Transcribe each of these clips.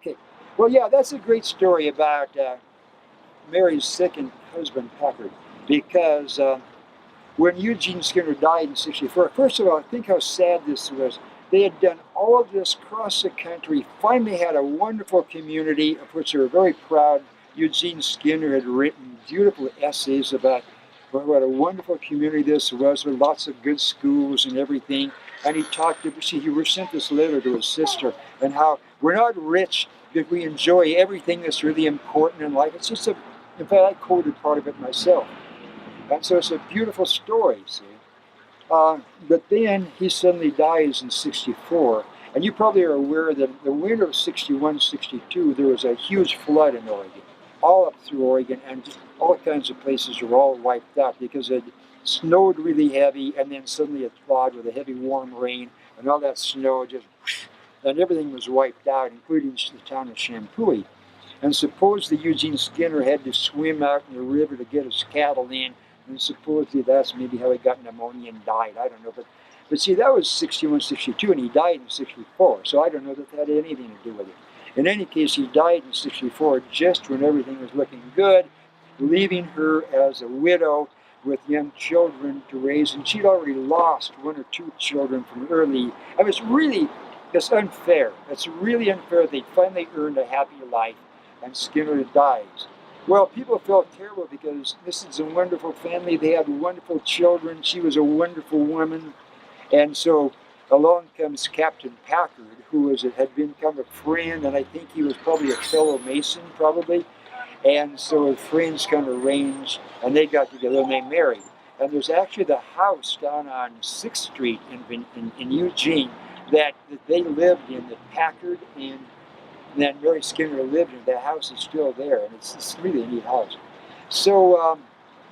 Okay. Well, yeah, that's a great story about Mary's second husband, Packard, because when Eugene Skinner died in '64, first of all, think how sad this was. They had done all of this across the country, finally had a wonderful community of which they were very proud. Eugene Skinner had written beautiful essays about what a wonderful community this was with lots of good schools and everything. And he talked to, see, he sent this letter to his sister and how we're not rich, but we enjoy everything that's really important in life. It's just a, in fact, I quoted part of it myself. And so it's a beautiful story, see. But then he suddenly dies in '64. And you probably are aware that the winter of '61, '62, there was a huge flood in Oregon, all up through Oregon, and just all kinds of places were all wiped out because it snowed really heavy, and then suddenly it thawed with a heavy warm rain, and all that snow just, and everything was wiped out, including the town of Champoeg. And supposedly Eugene Skinner had to swim out in the river to get his cattle in, and supposedly that's maybe how he got pneumonia and died. I don't know, but see, that was '61, '62, and he died in '64. So I don't know that that had anything to do with it. In any case, he died in '64 just when everything was looking good, leaving her as a widow with young children to raise, and she'd already lost one or two children from early. I mean, it's unfair. It's really unfair. They finally earned a happy life, and Skinner dies. Well, people felt terrible because this is a wonderful family. They had wonderful children. She was a wonderful woman. And so along comes Captain Packard, had become a friend, and I think he was probably a fellow Mason, probably. And so friends kind of arranged, and they got together and they married. And there's actually the house down on 6th Street in Eugene that they lived in, that Packard and that Mary Skinner lived in. The house is still there, and it's really a neat house. So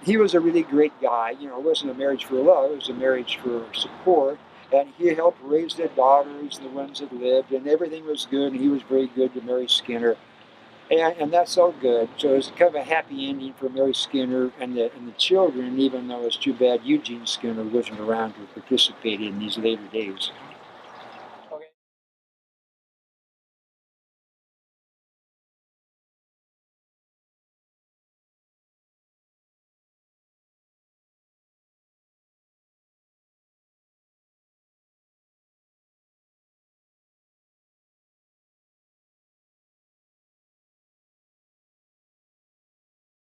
he was a really great guy. You know, it wasn't a marriage for love, it was a marriage for support. And he helped raise their daughters, the ones that lived, and everything was good, and he was very good to Mary Skinner. And that's all good. So it was kind of a happy ending for Mary Skinner and the children, even though it's too bad Eugene Skinner wasn't around to participate in these later days.